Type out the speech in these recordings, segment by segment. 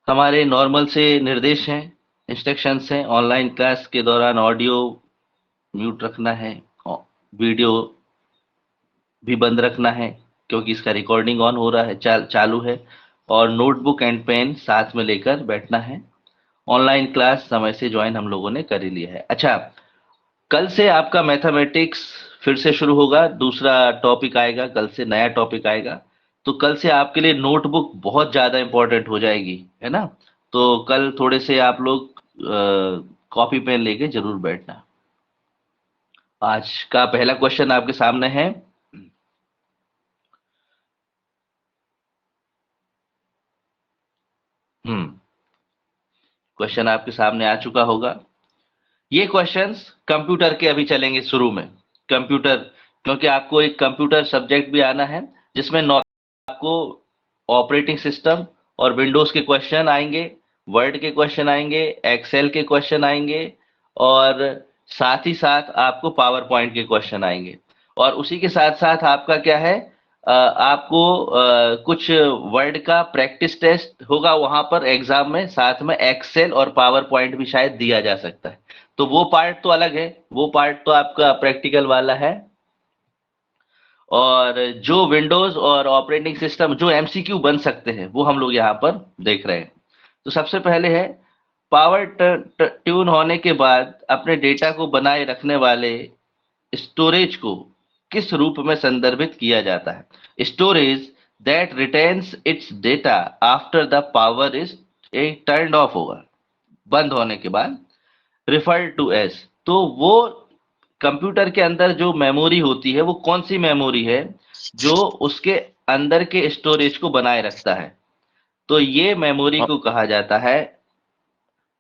हमारे नॉर्मल से निर्देश हैं, इंस्ट्रक्शंस हैं। ऑनलाइन क्लास के दौरान ऑडियो म्यूट रखना है, वीडियो भी बंद रखना है क्योंकि इसका रिकॉर्डिंग ऑन हो रहा है, चालू है। और नोटबुक एंड पेन साथ में लेकर बैठना है। ऑनलाइन क्लास समय से ज्वाइन हम लोगों ने कर ही लिया है। अच्छा, कल से आपका मैथमेटिक्स फिर से शुरू होगा, दूसरा टॉपिक आएगा, कल से नया टॉपिक आएगा। तो कल से आपके लिए नोटबुक बहुत ज्यादा इंपॉर्टेंट हो जाएगी, है ना। तो कल थोड़े से आप लोग कॉपी पेन लेके जरूर बैठना। आज का पहला क्वेश्चन आपके सामने है। क्वेश्चन आपके सामने आ चुका होगा। ये क्वेश्चंस कंप्यूटर के अभी चलेंगे शुरू में। कंप्यूटर, क्योंकि आपको एक कंप्यूटर सब्जेक्ट भी आना है जिसमें आपको ऑपरेटिंग सिस्टम और विंडोज के क्वेश्चन आएंगे, वर्ड के क्वेश्चन आएंगे, एक्सेल के क्वेश्चन आएंगे, और साथ ही साथ आपको पावर पॉइंट के क्वेश्चन आएंगे। और उसी के साथ साथ आपका क्या है, आपको कुछ वर्ड का प्रैक्टिस टेस्ट होगा वहां पर एग्जाम में, साथ में एक्सेल और पावर पॉइंट भी शायद दिया जा सकता है। तो वो पार्ट तो अलग है, वो पार्ट तो आपका प्रैक्टिकल वाला है। और जो विंडोज और ऑपरेटिंग सिस्टम जो एमसीक्यू बन सकते हैं वो हम लोग यहाँ पर देख रहे हैं। तो सबसे पहले है, पावर ट्यून होने के बाद अपने डेटा को बनाए रखने वाले स्टोरेज को किस रूप में संदर्भित किया जाता है। Storage that retains it's data after the power is turned of होगा, बंद होने के बाद, रिफर्ड टू एस। तो वो कंप्यूटर के अंदर जो मेमोरी होती है वो कौन सी मेमोरी है जो उसके अंदर के स्टोरेज को बनाए रखता है। तो ये मेमोरी को कहा जाता है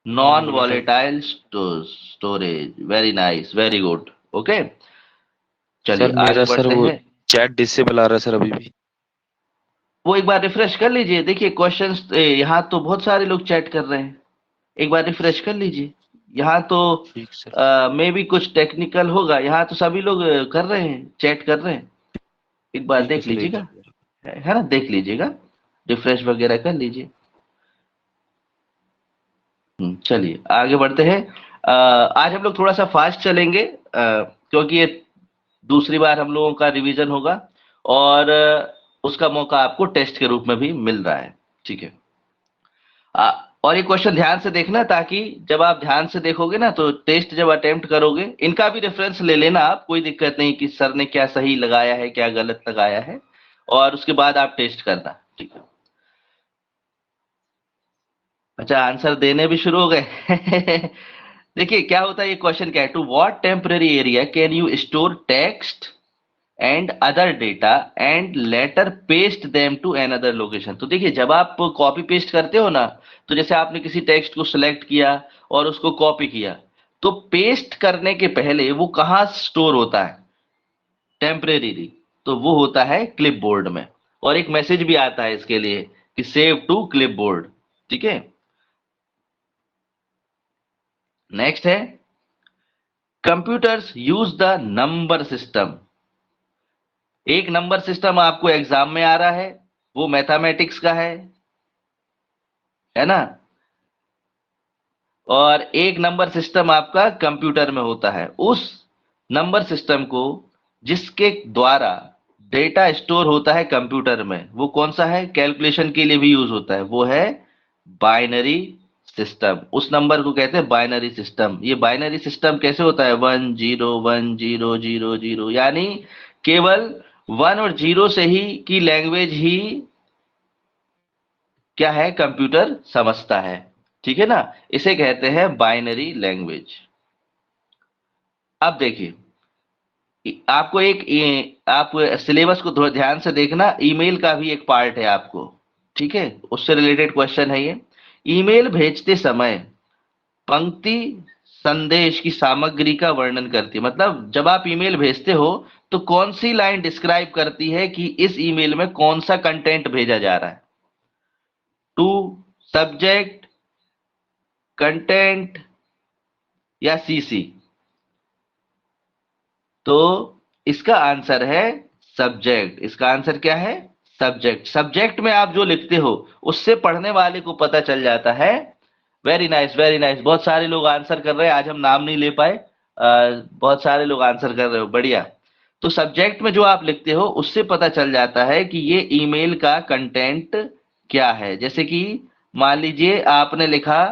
non non volatile. Volatile storage. Very nice, very good. Okay, चलिए सर आगे मेरा सर बढ़ते वो हैं। चैट डिसेबल आ रहा है सर अभी भी। वो एक बार रिफ्रेश कर लीजिए, देखिए क्वेश्चंस यहाँ तो बहुत सारे लोग चैट कर रहे हैं। एक बार रिफ्रेश कर लीजिए। यहाँ तो ठीक सर। मे भी कुछ टेक्निकल होगा, यहाँ तो सभी लोग कर रहे हैं, चैट कर रहे हैं। एक बार ठीक है देख सर, एक लीजिएगा, बार। है ना, देख लीजिएगा, रिफ्रेश वगैरह कर लीजिए। चलिए आगे बढ़ते हैं। आज हम लोग थोड़ा सा फास्ट चलेंगे, क्योंकि ये दूसरी बार हम लोगों का रिवीजन होगा। और उसका मौका आपको टेस्ट के रूप में भी मिल रहा है। ठीक है। और ये क्वेश्चन ध्यान से देखना, ताकि जब आप ध्यान से देखोगे ना तो टेस्ट जब अटेम्प्ट करोगे, इनका भी रेफरेंस ले लेना आप, कोई दिक्कत नहीं कि सर ने क्या सही लगाया है क्या गलत लगाया है। और उसके बाद आप टेस्ट करना, ठीक है। अच्छा, आंसर देने भी शुरू हो गए। देखिए क्या होता है, ये क्वेश्चन क्या है, to what temporary area can you store text and other data and later paste them to another location. तो देखिए जब आप कॉपी पेस्ट करते हो ना, तो जैसे आपने किसी टेक्स्ट को सिलेक्ट किया और उसको कॉपी किया, तो पेस्ट करने के पहले वो कहाँ स्टोर होता है टेम्परेरीली, तो वो होता है क्लिपबोर्ड में। और एक मैसेज भी आता है इसके लिए कि सेव टू क्लिपबोर्ड। ठीक है। नेक्स्ट है, computers use the number system. एक नंबर सिस्टम आपको एग्जाम में आ रहा है, वो मैथमेटिक्स का है ना। और एक नंबर सिस्टम आपका कंप्यूटर में होता है। उस नंबर सिस्टम को जिसके द्वारा डेटा स्टोर होता है कंप्यूटर में, वो कौन सा है, कैलकुलेशन के लिए भी यूज होता है, वो है बाइनरी सिस्टम। उस नंबर को कहते हैं बाइनरी सिस्टम। ये बाइनरी सिस्टम कैसे होता है, 1 0 1 0 0 0, यानी केवल वन और जीरो से ही की लैंग्वेज ही क्या है, कंप्यूटर समझता है। ठीक है ना, इसे कहते हैं बाइनरी लैंग्वेज। अब देखिए, आपको आप सिलेबस को थोड़ा ध्यान से देखना, ईमेल का भी एक पार्ट है आपको। ठीक है, उससे रिलेटेड क्वेश्चन है ये। ईमेल भेजते समय पंक्ति संदेश की सामग्री का वर्णन करती है। मतलब जब आप ईमेल भेजते हो तो कौन सी लाइन डिस्क्राइब करती है कि इस ईमेल में कौन सा कंटेंट भेजा जा रहा है। टू, सब्जेक्ट, कंटेंट, या सीसी। तो इसका आंसर है सब्जेक्ट। इसका आंसर क्या है, सब्जेक्ट में आप जो लिखते हो उससे पढ़ने वाले को पता चल जाता है। वेरी नाइस, वेरी नाइस, बहुत सारे लोग आंसर कर रहे हैं, आज हम नाम नहीं ले पाए। बहुत सारे लोग आंसर कर रहे हो, बढ़िया। तो सब्जेक्ट में जो आप लिखते हो उससे पता चल जाता है कि ये ईमेल का कंटेंट क्या है। जैसे कि मान लीजिए आपने लिखा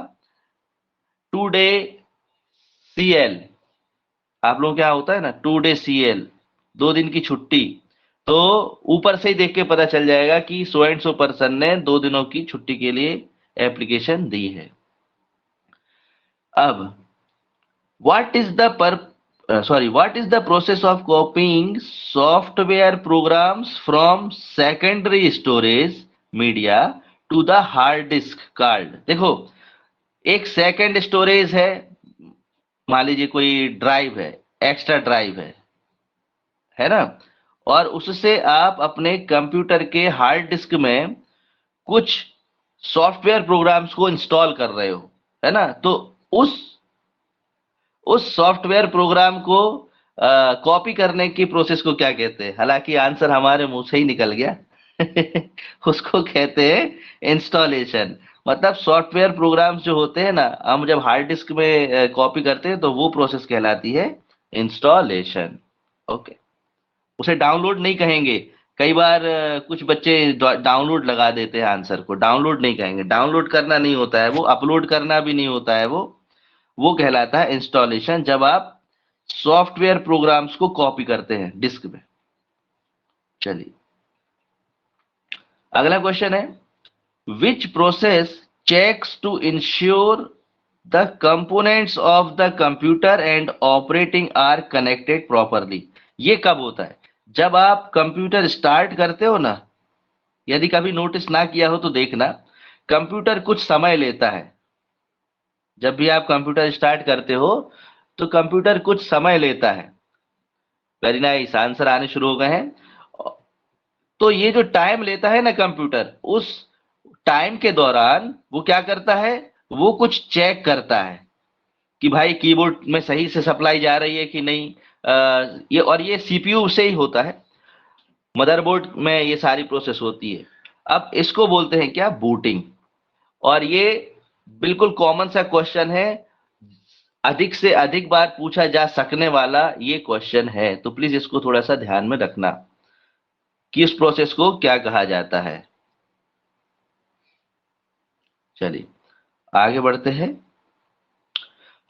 टुडे सीएल, आप लोगों क्या होता है ना, टुडे सीएल, 2 दिन की छुट्टी, तो ऊपर से ही देख के पता चल जाएगा कि सो एंड सो पर्सन ने 2 दिनों की छुट्टी के लिए एप्लीकेशन दी है। अब what is the what is the process of copying software programs from secondary storage media to the hard disk card. देखो, एक सेकेंड स्टोरेज मान लीजिए कोई ड्राइव है, एक्स्ट्रा ड्राइव है ना, और उससे आप अपने कंप्यूटर के हार्ड डिस्क में कुछ सॉफ्टवेयर प्रोग्राम्स को इंस्टॉल कर रहे हो, है ना। तो उस सॉफ्टवेयर प्रोग्राम को कॉपी करने की प्रोसेस को क्या कहते हैं? हालांकि आंसर हमारे मुंह से ही निकल गया उसको कहते हैं इंस्टॉलेशन। मतलब सॉफ्टवेयर प्रोग्राम्स जो होते हैं ना, हम जब हार्ड डिस्क में कॉपी करते हैं तो वो प्रोसेस कहलाती है इंस्टॉलेशन। ओके, उसे डाउनलोड नहीं कहेंगे। कई बार कुछ बच्चे डाउनलोड लगा देते हैं आंसर को, डाउनलोड नहीं कहेंगे, डाउनलोड करना नहीं होता है वो, अपलोड करना भी नहीं होता है वो कहलाता है इंस्टॉलेशन, जब आप सॉफ्टवेयर प्रोग्राम्स को कॉपी करते हैं डिस्क में। चलिए अगला क्वेश्चन है, which process checks to ensure the components of the computer and operating are connected properly. ये कब होता है? जब आप कंप्यूटर स्टार्ट करते हो ना, यदि कभी नोटिस ना किया हो तो देखना, कंप्यूटर कुछ समय लेता है। जब भी आप कंप्यूटर स्टार्ट करते हो तो कंप्यूटर कुछ समय लेता है। वेरी नाइस, आंसर आने शुरू हो गए हैं। तो ये जो टाइम लेता है ना कंप्यूटर, उस टाइम के दौरान वो क्या करता है, वो कुछ चेक करता है कि भाई कीबोर्ड में सही से सप्लाई जा रही है कि नहीं। ये सीपीयू से ही होता है, मदरबोर्ड में ये सारी प्रोसेस होती है। अब इसको बोलते हैं क्या, बूटिंग। और ये बिल्कुल कॉमन सा क्वेश्चन है, अधिक से अधिक बार पूछा जा सकने वाला ये क्वेश्चन है, तो प्लीज इसको थोड़ा सा ध्यान में रखना कि इस प्रोसेस को क्या कहा जाता है। चलिए आगे बढ़ते हैं।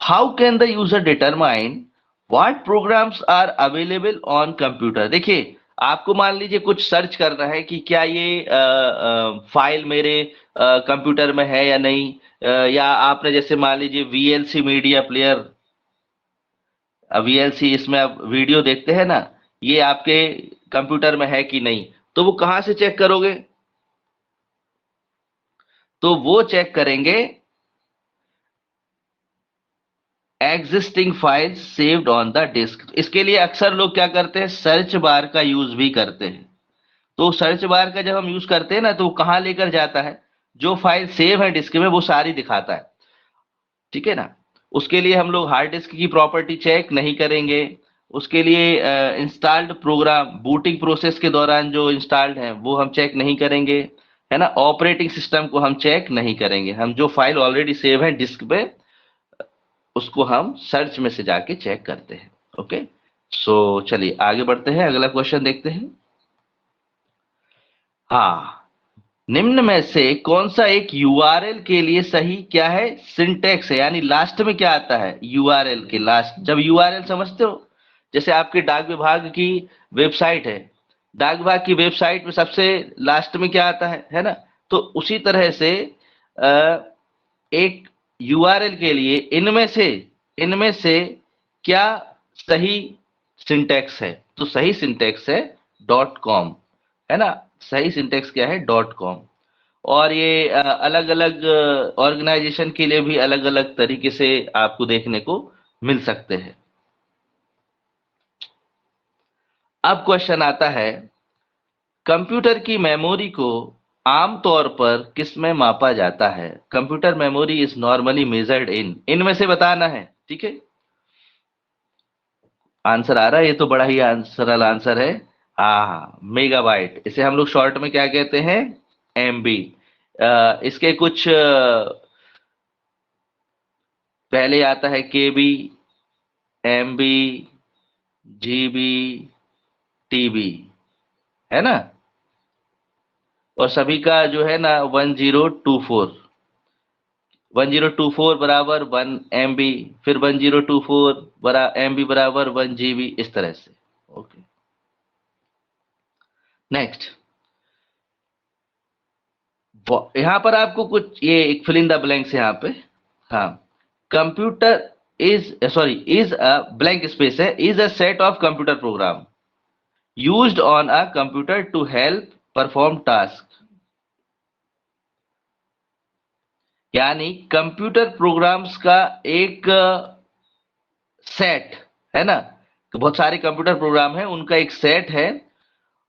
How can the user determine what programs are available on computer. देखिए, आपको मान लीजिए कुछ सर्च करना है कि क्या ये फाइल मेरे कंप्यूटर में है या नहीं, या आपने जैसे मान लीजिए वीएलसी मीडिया प्लेयर, वीएलसी, इसमें आप वीडियो देखते हैं ना, ये आपके कंप्यूटर में है कि नहीं, तो वो कहां से चेक करोगे? तो वो चेक करेंगे existing files saved on the disk. इसके लिए अक्सर लोग क्या करते हैं, सर्च बार का यूज भी करते हैं। तो सर्च बार का जब हम यूज करते हैं ना, तो वो कहां लेकर जाता है, जो फाइल सेव है डिस्क में वो सारी दिखाता है, ठीक है ना। उसके लिए हम लोग हार्ड डिस्क की प्रॉपर्टी चेक नहीं करेंगे। उसके लिए इंस्टॉल्ड प्रोग्राम बूटिंग प्रोसेस के दौरान जो इंस्टॉल्ड है वो हम चेक नहीं करेंगे, है ना। ऑपरेटिंग सिस्टम को हम चेक नहीं करेंगे, हम जो फाइल ऑलरेडी सेव है डिस्क पे उसको हम सर्च में से जाके चेक करते हैं। ओके, सो चलिए आगे बढ़ते हैं, अगला क्वेश्चन देखते हैं। हाँ, निम्न में से कौन सा एक यूआरएल के लिए सही क्या है, सिंटेक्स है, यानी लास्ट में क्या आता है यूआरएल के लास्ट। जब यूआरएल समझते हो, जैसे आपके डाक विभाग की वेबसाइट है, डाक विभाग की वेबसाइट में सबसे लास्ट में क्या आता है ना। तो उसी तरह से एक यूआरएल के लिए इनमें से क्या सही सिंटेक्स है? तो सही सिंटेक्स है डॉट कॉम, है ना। सही सिंटेक्स क्या है, डॉट कॉम। और ये अलग अलग ऑर्गेनाइजेशन के लिए भी अलग अलग तरीके से आपको देखने को मिल सकते हैं। अब क्वेश्चन आता है, कंप्यूटर की मेमोरी को आमतौर पर किस में मापा जाता है? Computer memory is normally measured इनमें से बताना है, ठीक है। आंसर आ रहा है, ये तो बड़ा ही सरल आंसर है। हाँ, मेगाबाइट, इसे हम लोग शॉर्ट में क्या कहते हैं, एमबी। इसके कुछ पहले आता है केबी, एमबी, जीबी, टीबी, है ना। और सभी का जो है ना 1024, 1024 बराबर 1 MB, फिर 1024 MB बराबर 1 GB, इस तरह से। Okay, next. यहां पर आपको कुछ ये एक फिल इन द ब्लैंक्स यहाँ पे। हाँ, computer is a blank space है, is a set of computer program used on a computer to help perform task. यानी कंप्यूटर प्रोग्राम्स का एक सेट है ना, तो बहुत सारे कंप्यूटर प्रोग्राम है, उनका एक सेट है,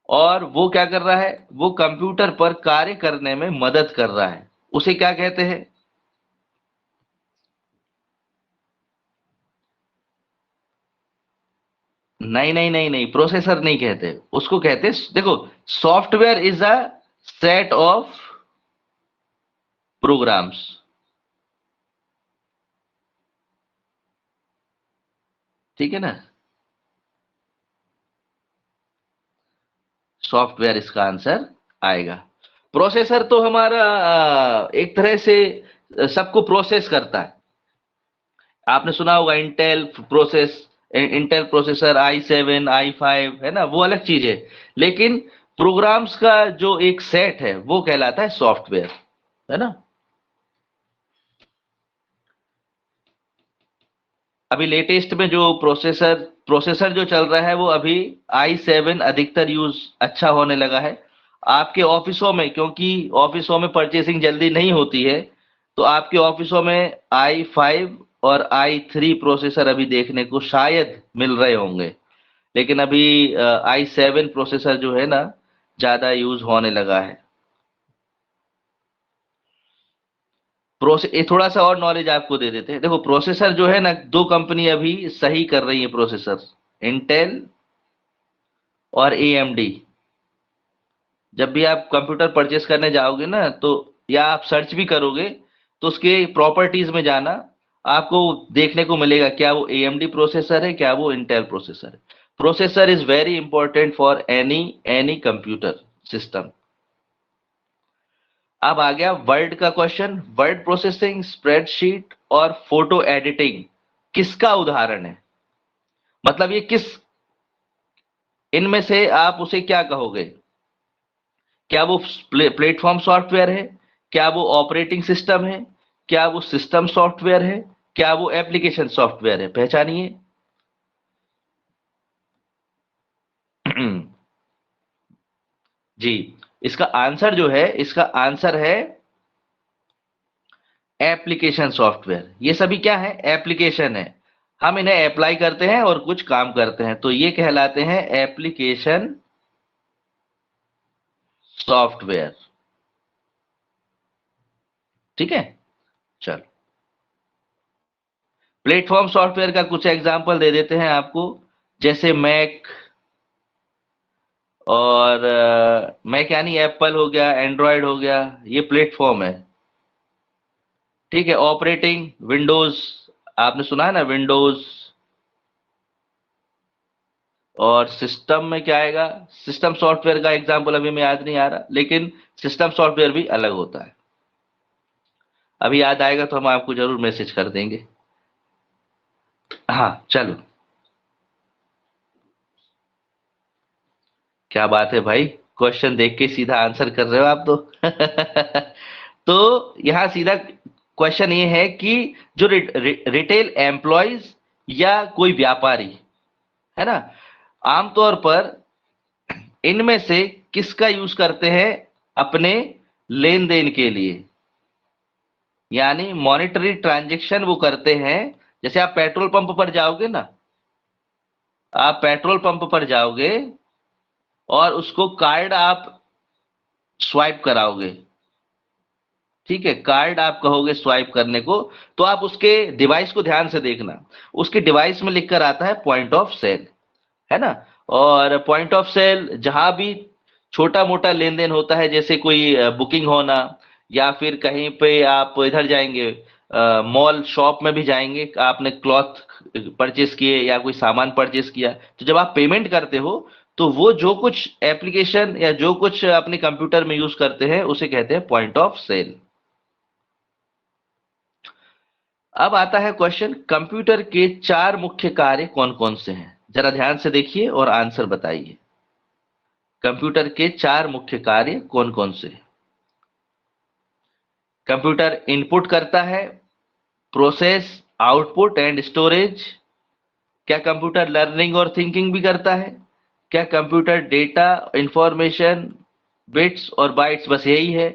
और वो क्या कर रहा है, वो कंप्यूटर पर कार्य करने में मदद कर रहा है, उसे क्या कहते हैं। नहीं नहीं नहीं नहीं, प्रोसेसर नहीं कहते उसको, कहते देखो, software is a set of programs. ठीक है ना, सॉफ्टवेयर इसका आंसर आएगा। प्रोसेसर तो हमारा एक तरह से सबको प्रोसेस करता है। आपने सुना होगा इंटेल प्रोसेसर i7 i5, है ना, वो अलग चीज है। लेकिन प्रोग्राम्स का जो एक सेट है वो कहलाता है सॉफ्टवेयर, है ना। अभी लेटेस्ट में जो प्रोसेसर प्रोसेसर जो चल रहा है वो अभी i7 अधिकतर यूज अच्छा होने लगा है आपके ऑफिसों में, क्योंकि ऑफिसों में परचेसिंग जल्दी नहीं होती है, तो आपके ऑफिसों में i5 और i3 प्रोसेसर अभी देखने को शायद मिल रहे होंगे। लेकिन अभी i7 प्रोसेसर जो है ना ज्यादा यूज होने लगा है। प्रोसे ये थोड़ा सा और नॉलेज आपको दे देते हैं। देखो, प्रोसेसर जो है ना, दो कंपनी अभी सही कर रही है प्रोसेसर, इंटेल और एएमडी। जब भी आप कंप्यूटर परचेस करने जाओगे ना, तो या आप सर्च भी करोगे, तो उसके प्रॉपर्टीज में जाना, आपको देखने को मिलेगा क्या वो एएमडी प्रोसेसर है, क्या वो इंटेल प्रोसेसर है। Processor is very important for any any computer system. अब आ गया वर्ड का क्वेश्चन। वर्ड प्रोसेसिंग, स्प्रेडशीट और फोटो एडिटिंग किसका उदाहरण है, मतलब ये किस, इनमें से आप उसे क्या कहोगे। क्या वो प्लेटफॉर्म सॉफ्टवेयर है, क्या वो ऑपरेटिंग सिस्टम है, क्या वो सिस्टम सॉफ्टवेयर है, क्या वो एप्लीकेशन सॉफ्टवेयर है, पहचानिए। जी, इसका आंसर जो है, इसका आंसर है एप्लीकेशन सॉफ्टवेयर। ये सभी क्या है, एप्लीकेशन है। हम इन्हें अप्लाई करते हैं और कुछ काम करते हैं, तो ये कहलाते हैं एप्लीकेशन सॉफ्टवेयर। ठीक है, चलो। प्लेटफॉर्म सॉफ्टवेयर का कुछ एग्जांपल दे देते हैं आपको, जैसे मैक, और मैक यानी एप्पल हो गया, एंड्रॉयड हो गया, ये प्लेटफॉर्म है। ठीक है, ऑपरेटिंग विंडोज, आपने सुना है ना विंडोज। और सिस्टम में क्या आएगा, सिस्टम सॉफ्टवेयर का एग्जांपल अभी मैं याद नहीं आ रहा, लेकिन सिस्टम सॉफ्टवेयर भी अलग होता है। अभी याद आएगा तो हम आपको जरूर मैसेज कर देंगे। हाँ, चलो। क्या बात है भाई, क्वेश्चन देख के सीधा आंसर कर रहे हो आप तो। तो यहां सीधा क्वेश्चन ये है कि जो रिटेल एम्प्लॉयज या कोई व्यापारी, है ना, आमतौर पर इनमें से किसका यूज करते हैं अपने लेन देन के लिए। यानी मॉनेटरी ट्रांजैक्शन वो करते हैं। जैसे आप पेट्रोल पंप पर जाओगे ना, आप पेट्रोल पंप पर जाओगे और उसको कार्ड आप स्वाइप कराओगे। ठीक है, कार्ड आप कहोगे स्वाइप करने को, तो आप उसके डिवाइस को ध्यान से देखना, उसके डिवाइस में लिखकर आता है पॉइंट ऑफ सेल, है ना। और पॉइंट ऑफ सेल जहां भी छोटा मोटा लेन देन होता है, जैसे कोई बुकिंग होना, या फिर कहीं पे आप इधर जाएंगे, मॉल शॉप में भी जाएंगे, आपने क्लॉथ परचेस किए या कोई सामान परचेस किया, तो जब आप पेमेंट करते हो तो वो जो कुछ एप्लीकेशन या जो कुछ अपने कंप्यूटर में यूज करते हैं उसे कहते हैं पॉइंट ऑफ सेल। अब आता है क्वेश्चन, कंप्यूटर के 4 मुख्य कार्य कौन कौन से हैं? जरा ध्यान से देखिए और आंसर बताइए। कंप्यूटर के 4 मुख्य कार्य कौन कौन से हैं? कंप्यूटर इनपुट करता है, प्रोसेस, आउटपुट एंड स्टोरेज। क्या कंप्यूटर लर्निंग और थिंकिंग भी करता है? क्या कंप्यूटर डेटा, इंफॉर्मेशन, बिट्स और बाइट्स बस यही है?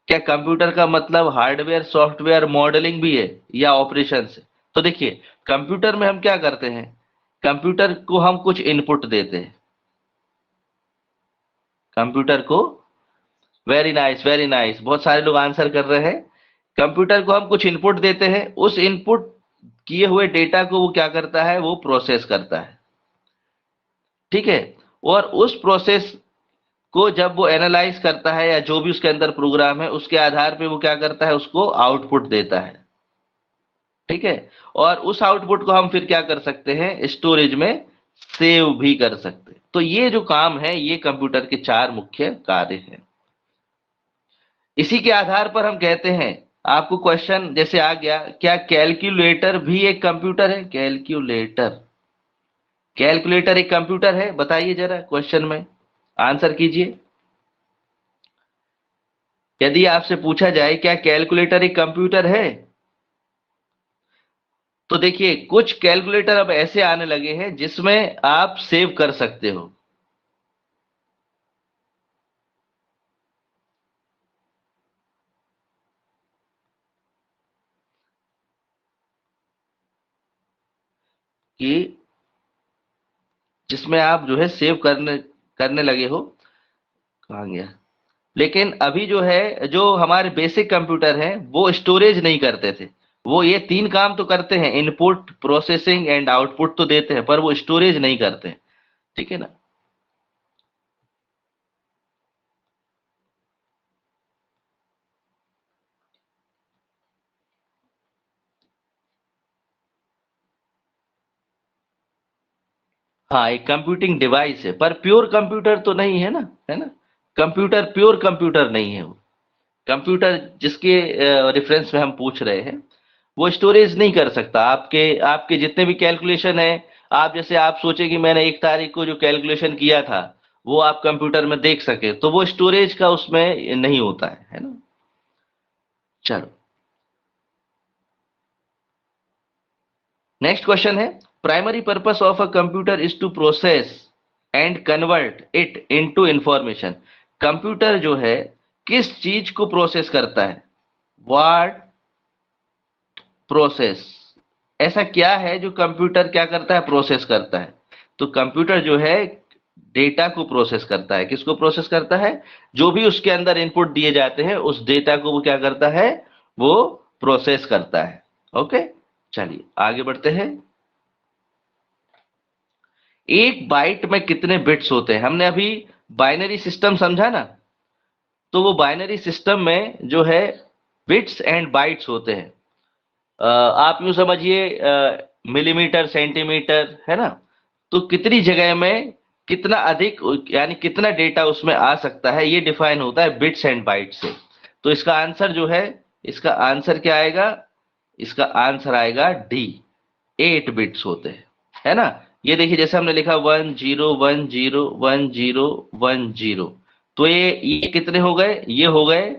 क्या कंप्यूटर का मतलब हार्डवेयर, सॉफ्टवेयर, मॉडलिंग भी है या ऑपरेशन है? तो देखिए, कंप्यूटर में हम क्या करते हैं, कंप्यूटर को हम कुछ इनपुट देते हैं। कंप्यूटर को, वेरी नाइस वेरी नाइस, बहुत सारे लोग आंसर कर रहे हैं। कंप्यूटर को हम कुछ इनपुट देते हैं, उस इनपुट किए हुए डेटा को वो क्या करता है, वो प्रोसेस करता है। ठीक है। और उस प्रोसेस को जब वो एनालाइज करता है या जो भी उसके अंदर प्रोग्राम है उसके आधार पे वो क्या करता है, उसको आउटपुट देता है। ठीक है। और उस आउटपुट को हम फिर क्या कर सकते हैं, स्टोरेज में सेव भी कर सकते हैं। तो ये जो काम है ये कंप्यूटर के 4 मुख्य कार्य हैं। इसी के आधार पर हम कहते हैं, आपको क्वेश्चन जैसे आ गया, क्या कैलकुलेटर भी एक कंप्यूटर है? कैलकुलेटर, कैलकुलेटर एक कंप्यूटर है? बताइए जरा क्वेश्चन में आंसर कीजिए। यदि आपसे पूछा जाए क्या कैलकुलेटर एक कंप्यूटर है, तो देखिए कुछ कैलकुलेटर अब ऐसे आने लगे हैं जिसमें आप सेव कर सकते हो। कि जिसमें आप जो है सेव करने करने लगे हो। कहाँ गया? लेकिन अभी जो है, जो हमारे बेसिक कंप्यूटर हैं वो स्टोरेज नहीं करते थे। वो ये 3 काम तो करते हैं, इनपुट, प्रोसेसिंग एंड आउटपुट तो देते हैं, पर वो स्टोरेज नहीं करते हैं। ठीक है ना? हाँ, एक कंप्यूटिंग डिवाइस है, पर प्योर कंप्यूटर तो नहीं है ना, है ना? कंप्यूटर प्योर कंप्यूटर नहीं है वो। कंप्यूटर जिसके रेफरेंस में हम पूछ रहे हैं वो स्टोरेज नहीं कर सकता। आपके आपके जितने भी कैलकुलेशन है, आप जैसे आप सोचे कि मैंने 1 तारीख को जो कैलकुलेशन किया था वो आप कंप्यूटर में देख सके, तो वो स्टोरेज का उसमें नहीं होता है ना? चलो, नेक्स्ट क्वेश्चन है, primary purpose of a computer is to process and convert it into information. Computer जो है किस चीज को प्रोसेस करता है? व्हाट प्रोसेस, ऐसा क्या है जो कंप्यूटर क्या करता है, प्रोसेस करता है? तो कंप्यूटर जो है डेटा को प्रोसेस करता है। किसको प्रोसेस करता है? जो भी उसके अंदर इनपुट दिए जाते हैं उस डेटा को वो क्या करता है, वो प्रोसेस करता है। ओके, चलिए आगे बढ़ते हैं। एक बाइट में कितने बिट्स होते हैं? हमने अभी बाइनरी सिस्टम समझा ना, तो वो बाइनरी सिस्टम में जो है बिट्स एंड बाइट्स होते हैं। आप यूं समझिए, मिलीमीटर, सेंटीमीटर, है ना? तो कितनी जगह में कितना अधिक, यानी कितना डेटा उसमें आ सकता है, ये डिफाइन होता है बिट्स एंड बाइट से। तो इसका आंसर जो है, इसका आंसर क्या आएगा? इसका आंसर आएगा डी, 8 बिट्स होते हैं, है ना? ये देखिए जैसे हमने लिखा 10101010, तो ये कितने हो गए? ये हो गए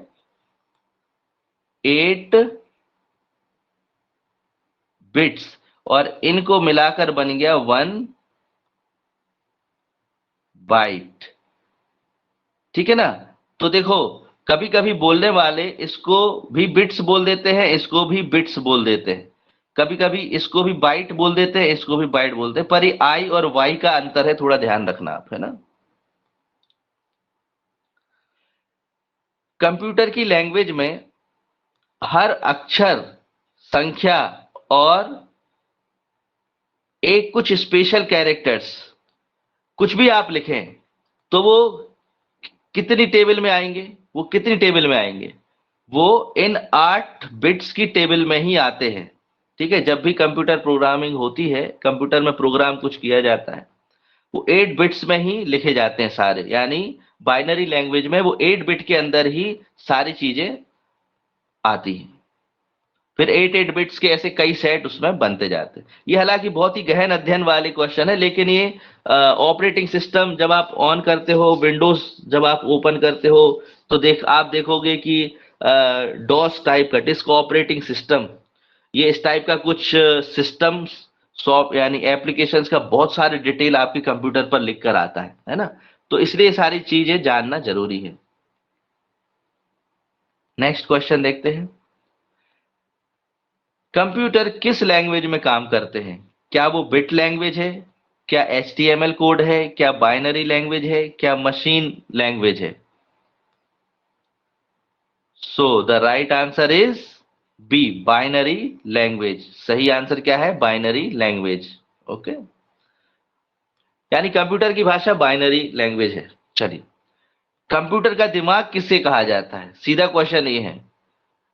8 बिट्स, और इनको मिलाकर बन गया 1 बाइट। ठीक है ना? तो देखो, कभी कभी बोलने वाले इसको भी बिट्स बोल देते हैं, इसको भी बिट्स बोल देते हैं, कभी कभी इसको भी बाइट बोल देते हैं, इसको भी बाइट बोलते हैं, पर ये आई और वाई का अंतर है, थोड़ा ध्यान रखना आप, है ना? कंप्यूटर की लैंग्वेज में हर अक्षर, संख्या और एक कुछ स्पेशल कैरेक्टर्स कुछ भी आप लिखें तो वो कितनी टेबल में आएंगे, वो कितनी टेबल में आएंगे, वो इन 8 बिट्स की टेबल में ही आते हैं। ठीक है, जब भी कंप्यूटर प्रोग्रामिंग होती है, कंप्यूटर में प्रोग्राम कुछ किया जाता है, वो 8 बिट्स में ही लिखे जाते हैं सारे, यानी बाइनरी लैंग्वेज में वो 8 बिट के अंदर ही सारी चीजें आती हैं। फिर 8 बिट्स के ऐसे कई सेट उसमें बनते जाते हैं। ये हालांकि बहुत ही गहन अध्ययन वाले क्वेश्चन है, लेकिन ये ऑपरेटिंग सिस्टम जब आप ऑन करते हो, विंडोज जब आप ओपन करते हो, तो आप देखोगे कि डॉस टाइप का, डिस्क ऑपरेटिंग सिस्टम, ये इस टाइप का कुछ सिस्टम सॉफ्ट यानी एप्लीकेशंस का बहुत सारे डिटेल आपके कंप्यूटर पर लिख कर आता है ना। तो इसलिए सारी चीजें जानना जरूरी है। नेक्स्ट क्वेश्चन देखते हैं। कंप्यूटर किस लैंग्वेज में काम करते हैं? क्या वो बिट लैंग्वेज है, क्या HTML कोड है, क्या बाइनरी लैंग्वेज है, क्या मशीन लैंग्वेज है? So the right answer is B, binary language. सही आंसर क्या है? Binary language. ओके, यानी कंप्यूटर की भाषा बाइनरी लैंग्वेज है। चलिए, कंप्यूटर का दिमाग किससे कहा जाता है? सीधा क्वेश्चन ये है।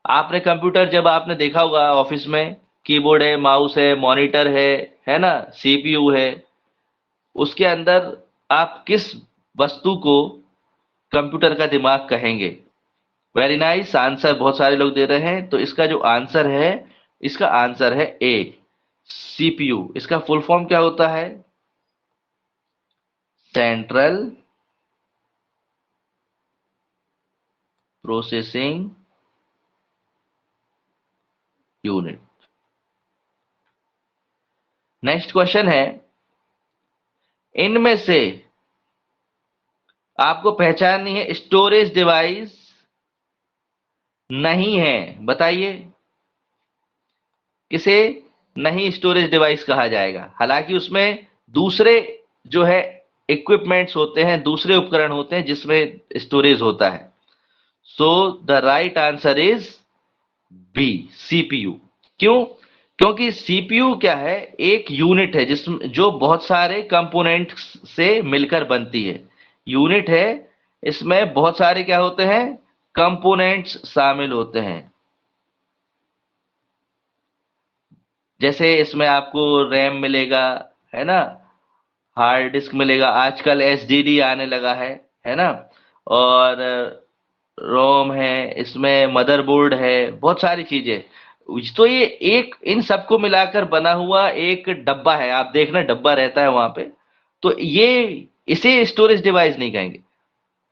आपने कंप्यूटर जब आपने देखा होगा ऑफिस में, कीबोर्ड है, माउस है, मॉनिटर है ना, CPU है, उसके अंदर आप किस वस्तु को कंप्यूटर का दिमाग कहेंगे? वेरी नाइस आंसर बहुत सारे लोग दे रहे हैं। तो इसका जो आंसर है, इसका आंसर है ए, CPU। इसका फुल फॉर्म क्या होता है? Central processing unit. Next question है, इनमें से आपको पहचाननी है स्टोरेज डिवाइस नहीं है, बताइए किसे नहीं स्टोरेज डिवाइस कहा जाएगा? हालांकि उसमें दूसरे जो है इक्विपमेंट्स होते हैं, दूसरे उपकरण होते हैं जिसमें स्टोरेज होता है। So the right answer is B, CPU। क्यों? क्योंकि CPU क्या है? एक यूनिट है जिसमें जो बहुत सारे कंपोनेंट से मिलकर बनती है। यूनिट है, इसमें बहुत सारे क्या होते हैं? कंपोनेंट्स शामिल होते हैं। जैसे इसमें आपको रैम मिलेगा, है ना, हार्ड डिस्क मिलेगा, आजकल SSD आने लगा है ना, और रोम है, इसमें मदरबोर्ड है, बहुत सारी चीजें। तो ये एक इन सबको मिलाकर बना हुआ एक डब्बा है, आप देखना डब्बा रहता है वहां पे। तो ये इसे स्टोरेज डिवाइस नहीं कहेंगे।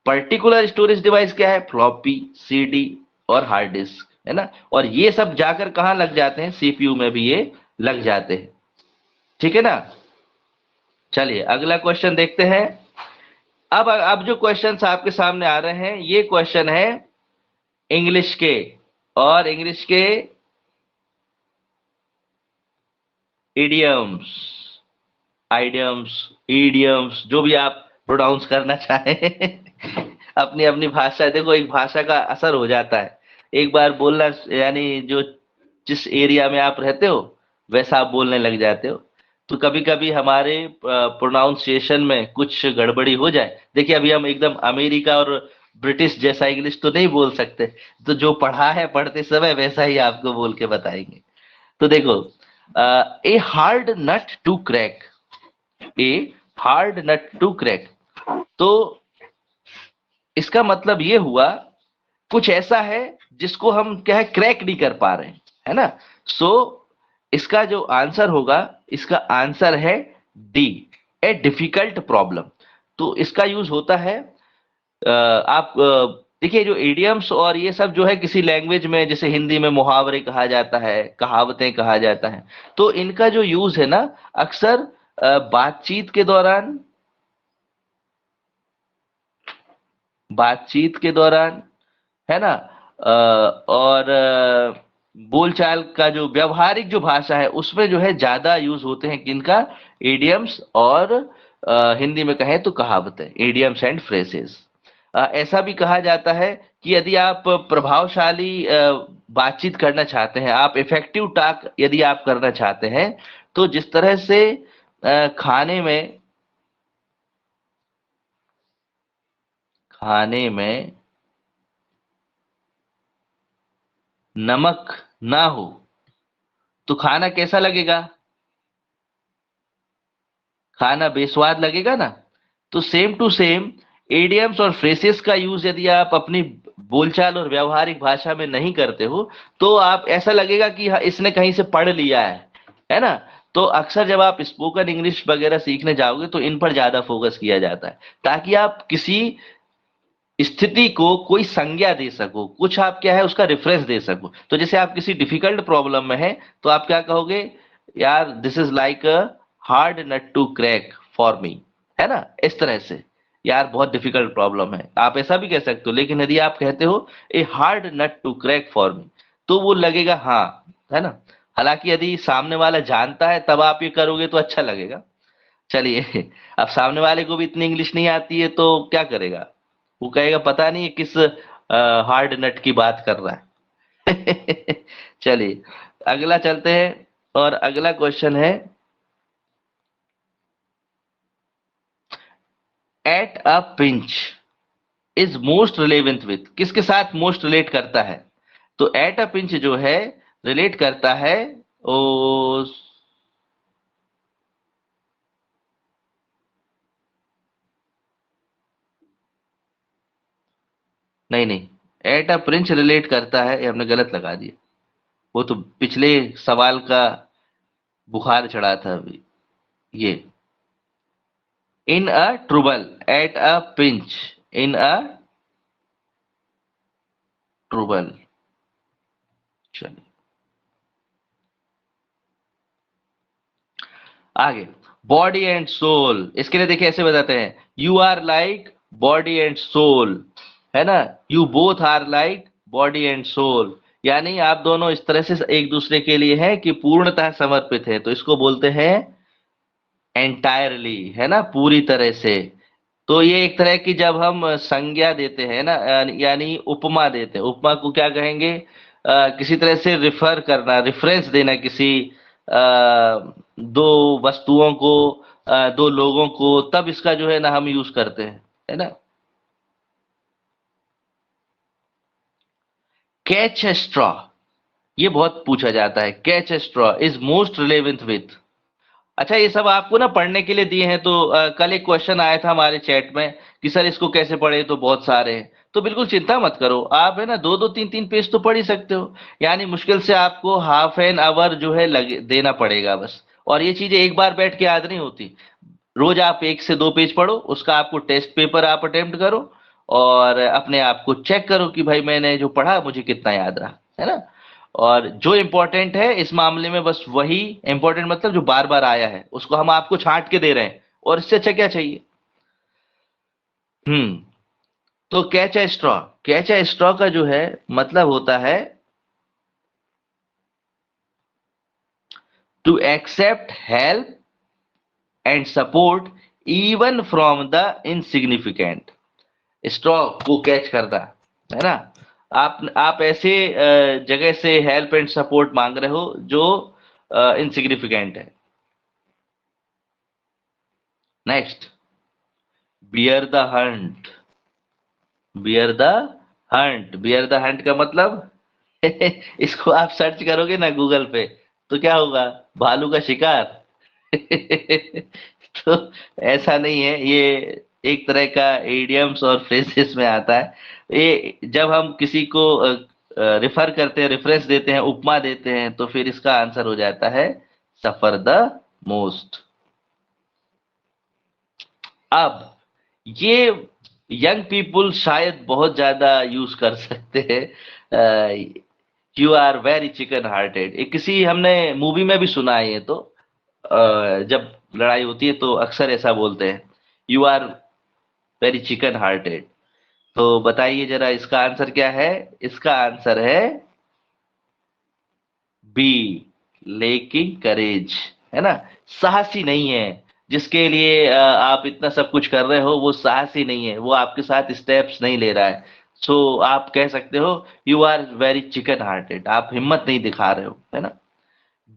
पर्टिकुलर स्टोरेज डिवाइस क्या है? फ्लॉपी, CD और हार्ड डिस्क, है ना। और ये सब जाकर कहाँ लग जाते हैं? CPU में भी ये लग जाते हैं। ठीक है ना। चलिए अगला क्वेश्चन देखते हैं। अब जो क्वेश्चंस आपके सामने आ रहे हैं, ये क्वेश्चन है इंग्लिश के, और इंग्लिश के इडियम्स, आइडियम्स, ईडियम्स, जो भी आप प्रोनाउंस करना चाहें। अपनी अपनी भाषा, देखो एक भाषा का असर हो जाता है। एक बार बोलना, यानी जो जिस एरिया में आप रहते हो वैसा आप बोलने लग जाते हो। तो कभी कभी हमारे प्रोनाउंसिएशन में कुछ गड़बड़ी हो जाए। देखिए अभी हम एकदम अमेरिका और ब्रिटिश जैसा इंग्लिश तो नहीं बोल सकते, तो जो पढ़ा है पढ़ते समय वैसा ही आपको बोल के बताएंगे। तो देखो, a hard nut to crack, a hard nut to crack, तो इसका मतलब ये हुआ कुछ ऐसा है जिसको हम क्या है, क्रैक नहीं कर पा रहे हैं, है ना। सो इसका जो आंसर होगा, इसका आंसर है डी, ए डिफिकल्ट प्रॉब्लम। तो इसका यूज होता है, आप देखिए जो इडियम्स और ये सब जो है किसी लैंग्वेज में, जैसे हिंदी में मुहावरे कहा जाता है, कहावतें कहा जाता है, तो इनका जो यूज है ना, अक्सर बातचीत के दौरान, बातचीत के दौरान, है ना, और बोलचाल का जो व्यवहारिक जो भाषा है उसमें जो है ज्यादा यूज होते हैं किनका? इडियम्स और हिंदी में कहें तो कहावतें, इडियम्स एंड फ्रेजेस। ऐसा भी कहा जाता है कि यदि आप प्रभावशाली बातचीत करना चाहते हैं, आप इफेक्टिव टॉक यदि आप करना चाहते हैं, तो जिस तरह से खाने में खाने में नमक ना हो तो खाना कैसा लगेगा? खाना बेस्वाद लगेगा ना। तो सेम टू सेम एडियम्स और फ्रेसेस का यूज यदि आप अपनी बोलचाल और व्यवहारिक भाषा में नहीं करते हो तो आप ऐसा लगेगा कि हाँ, इसने कहीं से पढ़ लिया है ना। तो अक्सर जब आप स्पोकन इंग्लिश वगैरह सीखने जाओगे तो इन पर ज्यादा फोकस किया जाता है ताकि आप किसी स्थिति को कोई संज्ञा दे सको, कुछ आप क्या है उसका रेफरेंस दे सको। तो जैसे आप किसी डिफिकल्ट प्रॉब्लम में है तो आप क्या कहोगे, यार this is like a hard nut to crack for me, है ना, इस तरह से। यार बहुत डिफिकल्ट प्रॉब्लम है, आप ऐसा भी कह सकते हो। लेकिन यदि आप कहते हो a hard nut to crack for me तो वो लगेगा हाँ, है ना। हालांकि यदि सामने वाला जानता है तब आप ये करोगे तो अच्छा लगेगा। चलिए, अब सामने वाले को भी इतनी इंग्लिश नहीं आती है तो क्या करेगा, वो कहेगा पता नहीं किस हार्ड नट की बात कर रहा है। चलिए अगला चलते हैं और अगला क्वेश्चन है eight a pinch is most relevant with, किसके साथ मोस्ट रिलेट करता है? तो एट अ पिंच जो है रिलेट करता है ओ, नहीं नहीं, एट अ पिंच रिलेट करता है, ये हमने गलत लगा दिया। वो तो पिछले सवाल का बुखार चढ़ा था अभी। ये in a trouble, at a pinch, in a trouble. चलिए आगे, बॉडी एंड सोल, इसके लिए देखिए ऐसे बताते हैं, you are like body and soul, है ना। You both are like body and soul, यानी आप दोनों इस तरह से एक दूसरे के लिए हैं कि पूर्णतः समर्पित है, तो इसको बोलते हैं एंटायरली, है ना, पूरी तरह से। तो ये एक तरह की जब हम संज्ञा देते हैं ना, यानी उपमा देते हैं, उपमा को क्या कहेंगे, किसी तरह से रिफर करना, रेफरेंस देना किसी दो वस्तुओं को, दो लोगों को, तब इसका जो है ना हम यूज करते हैं, है ना। कैच ए स्ट्रॉ, ये बहुत पूछा जाता है, catch a straw is most relevant with. अच्छा ये सब आपको ना पढ़ने के लिए दिए हैं, तो कल एक क्वेश्चन आया था हमारे चैट में कि सर इसको कैसे पढ़े, तो बहुत सारे हैं। तो बिल्कुल चिंता मत करो, आप है ना दो दो तीन तीन पेज तो पढ़ ही सकते हो, यानी मुश्किल से आपको हाफ एन आवर जो है लगे देना पड़ेगा बस। और ये चीजें एक बार बैठ के याद नहीं होती, रोज आप एक से दो पेज पढ़ो, उसका आपको टेस्ट पेपर आप अटेम्प्ट करो और अपने आप को चेक करो कि भाई मैंने जो पढ़ा मुझे कितना याद रहा, है ना। और जो इंपॉर्टेंट है इस मामले में बस वही इंपॉर्टेंट, मतलब जो बार बार आया है उसको हम आपको छांट के दे रहे हैं, और इससे अच्छा क्या चाहिए। हम्म। तो catch a straw, catch a straw का जो है मतलब होता है to accept help and support even from the insignificant. Straw को कैच करना, है ना। आप ऐसे जगह से हेल्प एंड सपोर्ट मांग रहे हो जो इनसिग्निफिकेंट है। Next, bear the Hunt, bear the Hunt, bear the Hunt का मतलब इसको आप सर्च करोगे ना गूगल पे तो क्या होगा, भालू का शिकार। तो ऐसा नहीं है, ये एक तरह का एडियम्स और फ्रेजेस में आता है। ये जब हम किसी को रिफर करते हैं, रेफरेंस देते हैं, उपमा देते हैं, तो फिर इसका आंसर हो जाता है सफर द मोस्ट। अब ये यंग पीपुल शायद बहुत ज्यादा यूज कर सकते हैं, you are very chicken hearted, किसी हमने मूवी में भी सुना है ये तो, जब लड़ाई होती है तो अक्सर ऐसा बोलते हैं, you are very chicken hearted. तो बताइए जरा इसका आंसर क्या है। इसका आंसर है बी, लेकिंग करेज, है ना। साहसी नहीं है, जिसके लिए आप इतना सब कुछ कर रहे हो वो साहसी नहीं है, वो आपके साथ स्टेप्स नहीं ले रहा है। सो आप कह सकते हो you are very chicken hearted, आप हिम्मत नहीं दिखा रहे हो, है ना।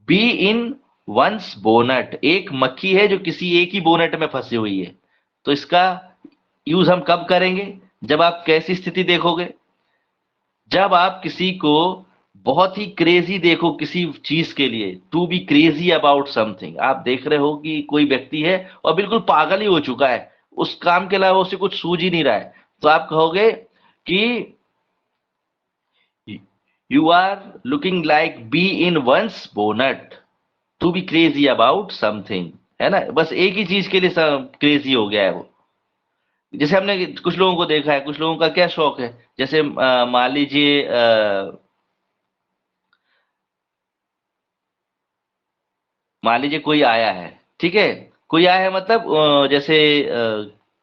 बी इन वंस बोनट, एक मक्खी है जो किसी एक ही बोनट में फंसी हुई है, तो इसका यूज हम कब करेंगे, जब आप कैसी स्थिति देखोगे? जब आप किसी को बहुत ही क्रेजी देखो किसी चीज के लिए, to be crazy about something, आप देख रहे हो कि कोई व्यक्ति है और बिल्कुल पागल ही हो चुका है, उस काम के अलावा उसे कुछ सूझ ही नहीं रहा है, तो आप कहोगे कि you are looking like bee in one's bonnet, to be crazy about something, है ना? बस एक ही चीज के लिए सब क्रेजी हो गया है वो। जैसे हमने कुछ लोगों को देखा है, कुछ लोगों का क्या शौक है, जैसे मान लीजिए मान लीजिए कोई आया है, ठीक है, कोई आया है मतलब जैसे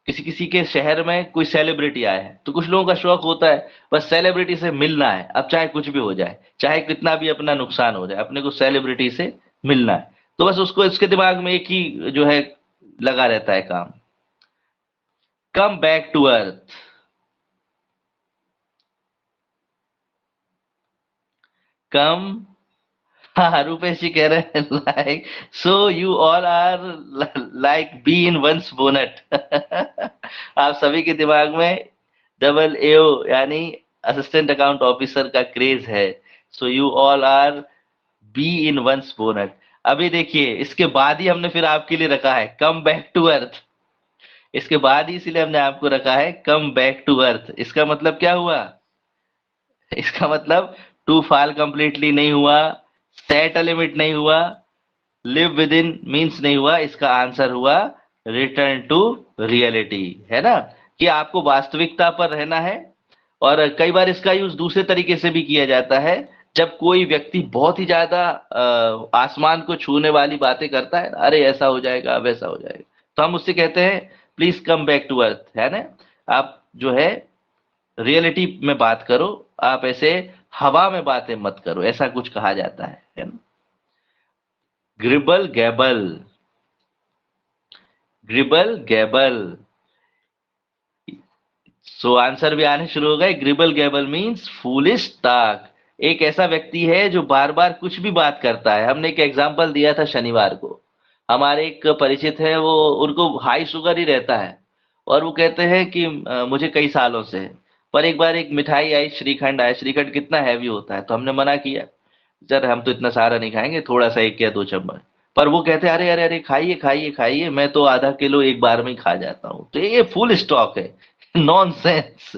किसी किसी के शहर में कोई सेलिब्रिटी आया है, तो कुछ लोगों का शौक होता है बस सेलिब्रिटी से मिलना है, अब चाहे कुछ भी हो जाए, चाहे कितना भी अपना नुकसान हो जाए, अपने को सेलिब्रिटी से मिलना है। तो बस उसको इसके दिमाग में एक ही जो है लगा रहता है काम, कम बैक टू अर्थ। कम, हाँ रूपेश जी कह रहे हैं like, so you all are like bee in one's bonnet. आप सभी के दिमाग में डबल एओ यानी असिस्टेंट अकाउंट ऑफिसर का क्रेज है, so you all are bee in one's bonnet. अभी देखिए इसके बाद ही हमने फिर आपके लिए रखा है कम बैक टू अर्थ, इसके बाद ही इसीलिए हमने आपको रखा है कम बैक टू अर्थ। इसका मतलब क्या हुआ? इसका मतलब टू फॉल कंप्लीटली नहीं हुआ, सेट अ लिमिट नहीं हुआ, लिव विद इन मीन्स नहीं हुआ, इसका आंसर हुआ रिटर्न टू रियलिटी, है ना? कि आपको वास्तविकता पर रहना है। और कई बार इसका यूज दूसरे तरीके से भी किया जाता है, जब कोई व्यक्ति बहुत ही ज्यादा आसमान को छूने वाली बातें करता है, अरे ऐसा हो जाएगा वैसा हो जाएगा, तो हम उससे कहते हैं please come back to earth, है ना? आप जो है रियलिटी में बात करो, आप ऐसे हवा में बातें मत करो, ऐसा कुछ कहा जाता है ना? ग्रिबल गैबल, ग्रिबल गैबल, सो आंसर भी आने शुरू हो गए। ग्रिबल गैबल मींस फूलिश टॉक, एक ऐसा व्यक्ति है जो बार बार कुछ भी बात करता है। हमने एक एग्जांपल दिया था शनिवार को, हमारे एक परिचित है, वो उनको हाई शुगर ही रहता है, और वो कहते हैं कि मुझे कई सालों से है, पर एक बार एक मिठाई आई, श्रीखंड आया, श्रीखंड कितना हैवी होता है, तो हमने मना किया, सर हम तो इतना सारा नहीं खाएंगे, थोड़ा सा एक या दो चम्मच। पर वो कहते हैं अरे अरे अरे खाइए खाइए खाइए, मैं तो आधा किलो एक बार में ही खा जाता हूँ, तो ये फुल स्टॉक है। नॉनसेंस।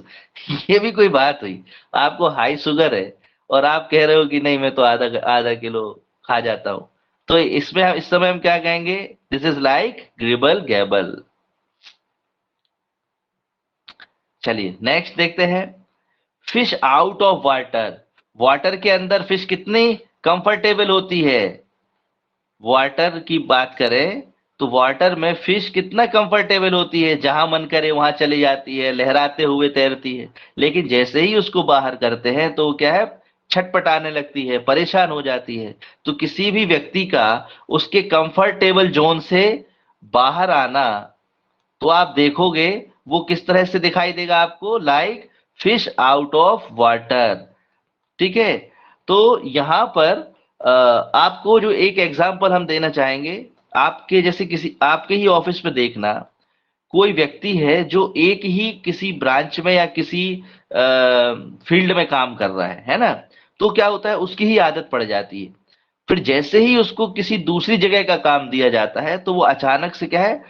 ये भी कोई बात हुई? आपको हाई शुगर है और आप कह रहे हो कि नहीं मैं तो आधा आधा किलो खा जाता हूँ, तो इसमें इस समय हम क्या कहेंगे? This is like gribble gabble. चलिए नेक्स्ट देखते हैं, fish out of water. Water के अंदर फिश कितनी कंफर्टेबल होती है? वाटर की बात करें तो वाटर में फिश कितना कंफर्टेबल होती है, जहां मन करे वहां चली जाती है, लहराते हुए तैरती है। लेकिन जैसे ही उसको बाहर करते हैं तो क्या है, छटपटाने लगती है, परेशान हो जाती है। तो किसी भी व्यक्ति का उसके कंफर्टेबल जोन से बाहर आना, तो आप देखोगे वो किस तरह से दिखाई देगा आपको, like fish out of water. ठीक है, तो यहां पर आपको जो एक एग्जांपल हम देना चाहेंगे, आपके जैसे किसी आपके ही ऑफिस में देखना, कोई व्यक्ति है जो एक ही किसी ब्रांच में या किसी फील्ड में काम कर रहा है ना? तो क्या होता है, उसकी ही आदत पड़ जाती है। फिर जैसे ही उसको किसी दूसरी जगह का काम दिया जाता है तो वो अचानक से क्या है,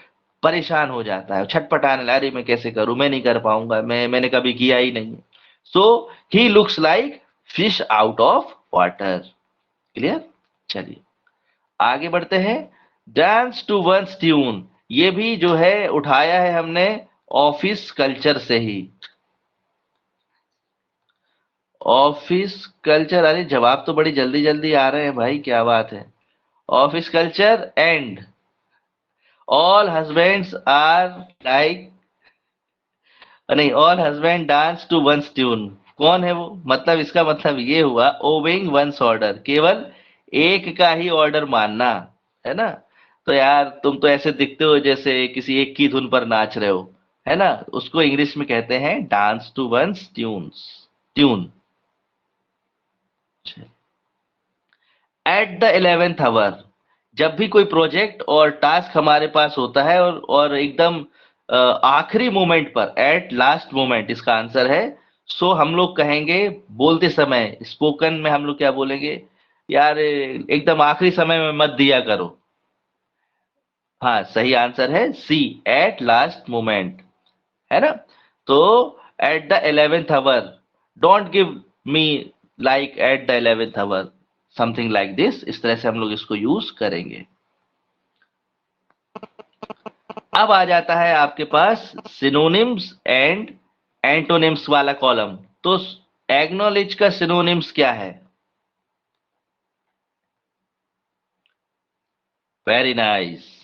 परेशान हो जाता है, छटपटाने लगा, अरे मैं कैसे करूं, मैं नहीं कर पाऊंगा, मैंने कभी किया ही नहीं। So he looks like fish out of water. Clear? चलिए आगे बढ़ते हैं। डांस टू वंस ट्यून, ये भी जो है उठाया है हमने ऑफिस कल्चर से ही। ऑफिस कल्चर, अरे जवाब तो बड़ी जल्दी जल्दी आ रहे हैं भाई, क्या बात है। Office culture and all husbands are like, नहीं, all husband dance to one's tune, कौन है वो? मतलब इसका मतलब ये हुआ ओबेइंग वंस ऑर्डर, केवल एक का ही ऑर्डर मानना, है ना? तो यार तुम तो ऐसे दिखते हो जैसे किसी एक की धुन पर नाच रहे हो, है ना? उसको इंग्लिश में कहते हैं dance to one's tunes, tune. At the 11th hour, जब भी कोई प्रोजेक्ट और टास्क हमारे पास होता है और एकदम आखिरी मोमेंट पर, एट लास्ट मोमेंट इसका आंसर है। सो हम लोग कहेंगे बोलते समय, स्पोकन में हम लोग क्या बोलेंगे, यार एकदम आखिरी समय में मत दिया करो। हाँ, सही आंसर है सी, एट लास्ट मोमेंट, है ना। तो at the 11th hour, don't give me like at the 11th hour, something like this, इस तरह से हम लोग इसको यूज करेंगे। अब आ जाता है आपके पास सिनोनिम्स एंड एंटोनिम्स वाला कॉलम। तो एक्नॉलेज का सिनोनिम्स क्या है? Very nice.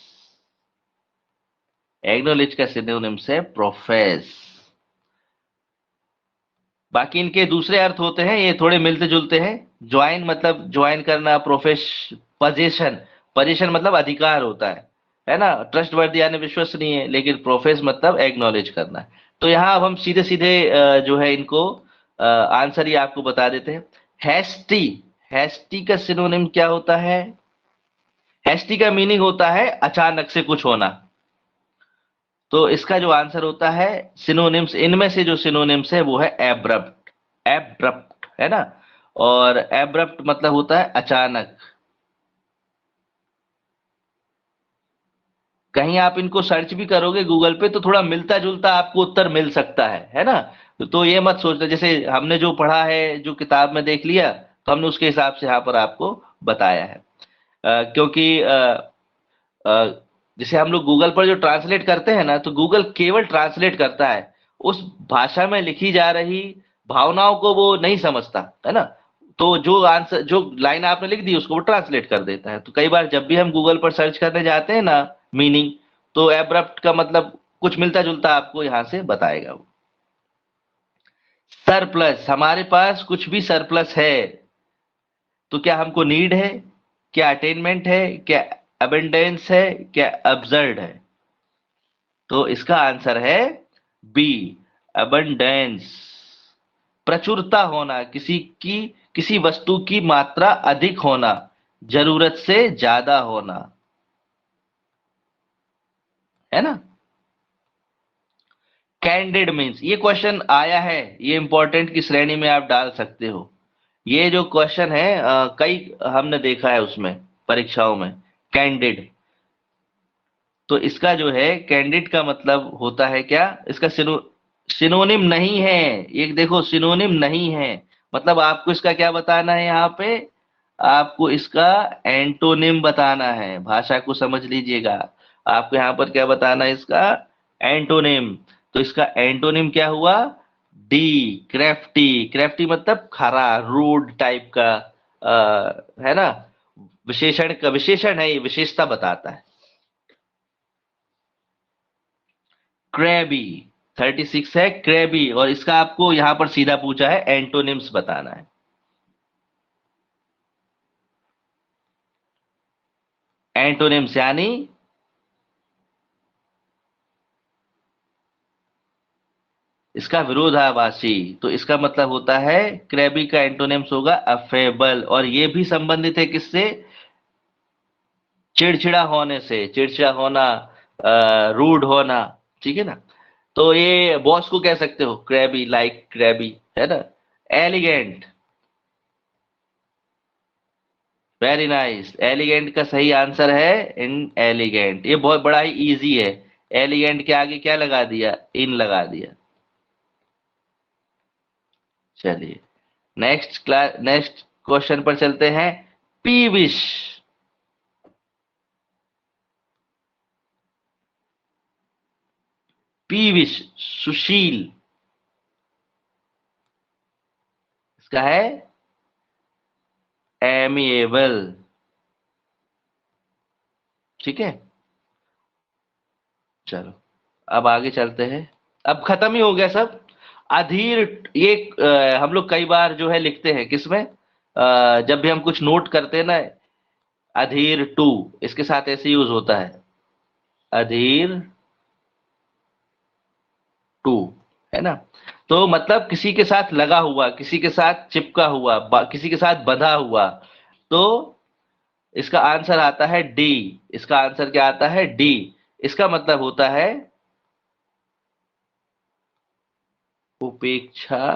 एक्नॉलेज का सिनोनिम्स है प्रोफेस। बाकी इनके दूसरे अर्थ होते हैं, ये थोड़े मिलते जुलते हैं। ज्वाइन मतलब ज्वाइन करना, प्रोफेश पोजीशन, पोजीशन मतलब अधिकार होता है ना। ट्रस्ट वर्दी यानी विश्वसनीय है, लेकिन प्रोफेस मतलब एक्नॉलेज करना है। तो यहाँ अब हम सीधे सीधे जो है इनको आंसर ही आपको बता देते हैं। हैस्टी, हैस्टी का सिनोनिम क्या होता है? हैस्टी का मीनिंग होता है अचानक से कुछ होना। तो इसका जो आंसर होता है सिनोनिम्स, इनमें से जो सिनोनिम्स है वो है एब्रप्ट, एब्रप्ट, है ना। और एब्रप्ट मतलब होता है अचानक। कहीं आप इनको सर्च भी करोगे गूगल पे तो थोड़ा मिलता जुलता आपको उत्तर मिल सकता है ना। तो ये मत सोचना, जैसे हमने जो पढ़ा है, जो किताब में देख लिया, तो हमने उसके हिसाब से यहाँ पर आपको बताया है। क्योंकि जैसे हम लोग गूगल पर जो ट्रांसलेट करते हैं ना, तो गूगल केवल ट्रांसलेट करता है, उस भाषा में लिखी जा रही भावनाओं को वो नहीं समझता, है ना। तो जो आंसर, जो लाइन आपने लिख दी उसको वो ट्रांसलेट कर देता है। तो कई बार जब भी हम गूगल पर सर्च करने जाते हैं ना मीनिंग, तो एब्रप्ट का मतलब कुछ मिलता जुलता आपको यहां से बताएगा वो। सरप्लस, हमारे पास कुछ भी सरप्लस है तो क्या हमको नीड है, क्या अटेनमेंट है, क्या अबेंडेंस है, क्या अब्सर्ड है? तो इसका आंसर है बी, अबंडेंस। प्रचुरता होना, किसी वस्तु की मात्रा अधिक होना, जरूरत से ज्यादा होना, है ना। कैंडिड मीन्स, ये क्वेश्चन आया है, ये इंपॉर्टेंट की श्रेणी में आप डाल सकते हो। ये जो क्वेश्चन है कई हमने देखा है उसमें परीक्षाओं में, कैंडिड। तो इसका जो है कैंडिड का मतलब होता है क्या, इसका सिनोनिम नहीं है। ये देखो सिनोनिम नहीं है, मतलब आपको इसका क्या बताना है यहाँ पे, आपको इसका एंटोनिम बताना है। भाषा को समझ लीजिएगा, आपको यहाँ पर क्या बताना है, इसका एंटोनिम। तो इसका एंटोनिम क्या हुआ? डी, क्रेफ्टी। क्रेफ्टी मतलब खरा, रूड टाइप का, है ना। विशेषण का, विशेषण है, ये विशेषता बताता है। क्रैबी, 36 है क्रैबी, और इसका आपको यहां पर सीधा पूछा है एंटोनिम्स बताना है। एंटोनिम्स यानी इसका विरोधाभासी। तो इसका मतलब होता है, क्रैबी का एंटोनिम्स होगा अफेबल, और ये भी संबंधित है किससे? चिड़चिड़ा होने से, चिड़चिड़ा होना, रूड होना, ठीक है ना। तो ये बॉस को कह सकते हो क्रैबी, लाइक क्रैबी, है ना। Elegant, very nice. एलिगेंट का सही आंसर है इन एलिगेंट। ये बहुत बड़ा ही इजी है। एलिगेंट के आगे क्या लगा दिया? इन लगा दिया। चलिए नेक्स्ट क्वेश्चन पर चलते हैं। पीविश, पीविश, सुशील, इसका है एमिएबल, ठीक है। चलो अब आगे चलते हैं। अब खत्म ही हो गया सब। अधीर, ये हम लोग कई बार जो है लिखते हैं किसमें, जब भी हम कुछ नोट करते हैं ना, अधीर टू, इसके साथ ऐसे यूज होता है, अधीर टू, है ना। तो मतलब किसी के साथ लगा हुआ, किसी के साथ चिपका हुआ, किसी के साथ बंधा हुआ। तो इसका आंसर आता है डी। इसका आंसर क्या आता है? डी। इसका मतलब होता है उपेक्षा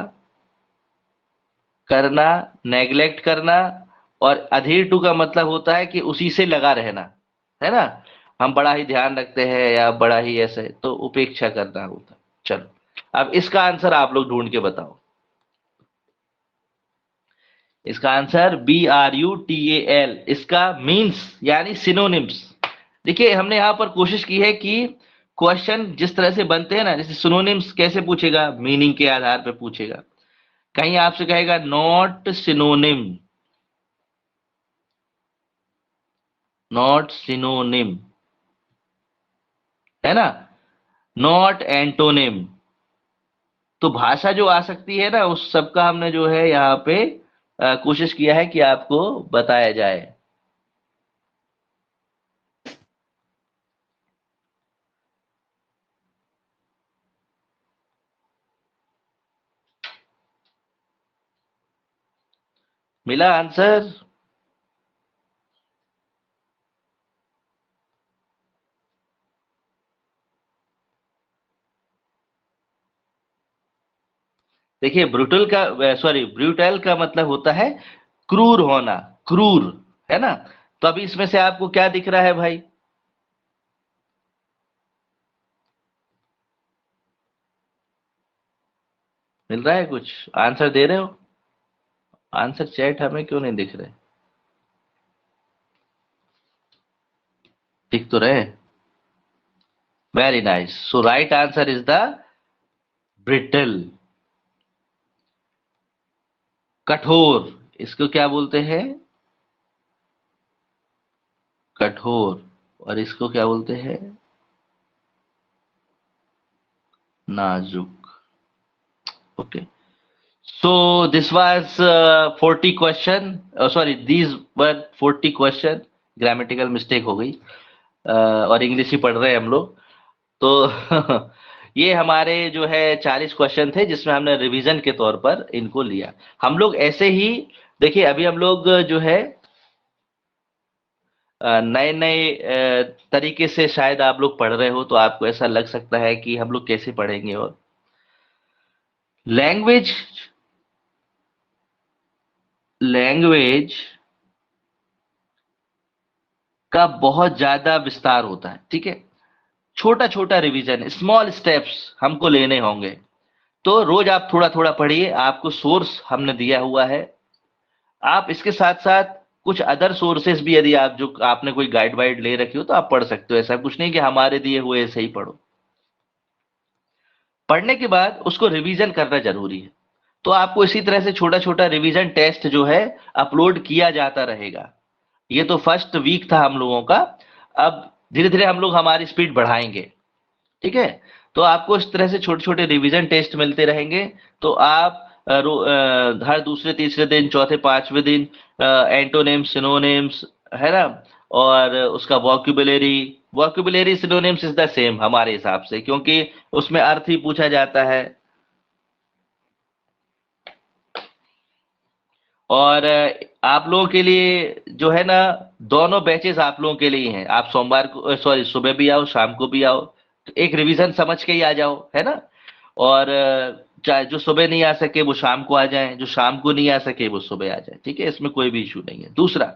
करना, नेग्लेक्ट करना, और अधीर टू का मतलब होता है कि उसी से लगा रहना, है ना, हम बड़ा ही ध्यान रखते हैं या बड़ा ही ऐसे, तो उपेक्षा करना होता है। चलो, अब इसका आंसर आप लोग ढूंढ के बताओ। इसका आंसर BRUTAL, इसका मीन्स यानी सिनोनिम्स। देखिए, हमने यहां पर कोशिश की है कि क्वेश्चन जिस तरह से बनते हैं ना, जैसे सिनोनिम्स कैसे पूछेगा, मीनिंग के आधार पर पूछेगा। कहीं आपसे कहेगा नॉट सिनोनिम, नॉट सिनोनिम, है ना, नॉट एंटोनिम। तो भाषा जो आ सकती है ना, उस सबका हमने जो है यहाँ पे कोशिश किया है कि आपको बताया जाए। मिला आंसर? देखिए, ब्रूटल का, सॉरी, ब्रूटल का मतलब होता है क्रूर होना, क्रूर, है ना। तो अभी इसमें से आपको क्या दिख रहा है भाई? मिल रहा है कुछ? आंसर दे रहे हो? आंसर चैट हमें क्यों नहीं दिख रहे? दिख तो रहे। Very nice. So right answer is the brittle, कठोर। इसको क्या बोलते हैं? कठोर। और इसको क्या बोलते हैं? नाजुक। Okay. So this was 40 question, sorry, these were 40 question। Grammatical mistake हो गई, और इंग्लिश ही पढ़ रहे हैं हम लोग, तो ये हमारे जो है 40 क्वेश्चन थे, जिसमें हमने रिवीजन के तौर पर इनको लिया। हम लोग ऐसे ही, देखिए अभी हम लोग जो है नए नए तरीके से शायद आप लोग पढ़ रहे हो, तो आपको ऐसा लग सकता है कि हम लोग कैसे पढ़ेंगे। और लैंग्वेज, लैंग्वेज का बहुत ज्यादा विस्तार होता है, ठीक है। छोटा छोटा रिवीजन, स्मॉल स्टेप्स हमको लेने होंगे। तो रोज आप थोड़ा थोड़ा पढ़िए, आपको सोर्स हमने दिया हुआ है। आप इसके साथ साथ कुछ अदर सोर्सेस भी, यदि आप जो आपने कोई गाइड वाइड ले रखी हो तो आप पढ़ सकते हो। ऐसा कुछ नहीं कि हमारे दिए हुए ऐसे ही पढ़ो। पढ़ने के बाद उसको रिवीजन करना जरूरी है। तो आपको इसी तरह से छोटा छोटा रिवीजन टेस्ट जो है अपलोड किया जाता रहेगा। ये तो फर्स्ट वीक था हम लोगों का। अब धीरे धीरे हम लोग हमारी स्पीड बढ़ाएंगे, ठीक है। तो आपको इस तरह से छोटे छोटे रिवीजन टेस्ट मिलते रहेंगे। तो आप हर दूसरे तीसरे दिन, चौथे पांचवें दिन एंटोनिम्स, सिनोनिम्स, है ना, और उसका वॉक्यूबुलरी, वॉक्यूबुलरी सिनोनिम्स इज द सेम हमारे हिसाब से, क्योंकि उसमें अर्थ ही पूछा जाता है। और आप लोगों के लिए जो है ना, दोनों बैचेस आप लोगों के लिए हैं। आप सोमवार को, सॉरी, सुबह भी आओ, शाम को भी आओ, तो एक रिवीजन समझ के ही आ जाओ, है ना। और चाहे जो सुबह नहीं आ सके वो शाम को आ जाए, जो शाम को नहीं आ सके वो सुबह आ जाए, ठीक है, इसमें कोई भी इशू नहीं है। दूसरा,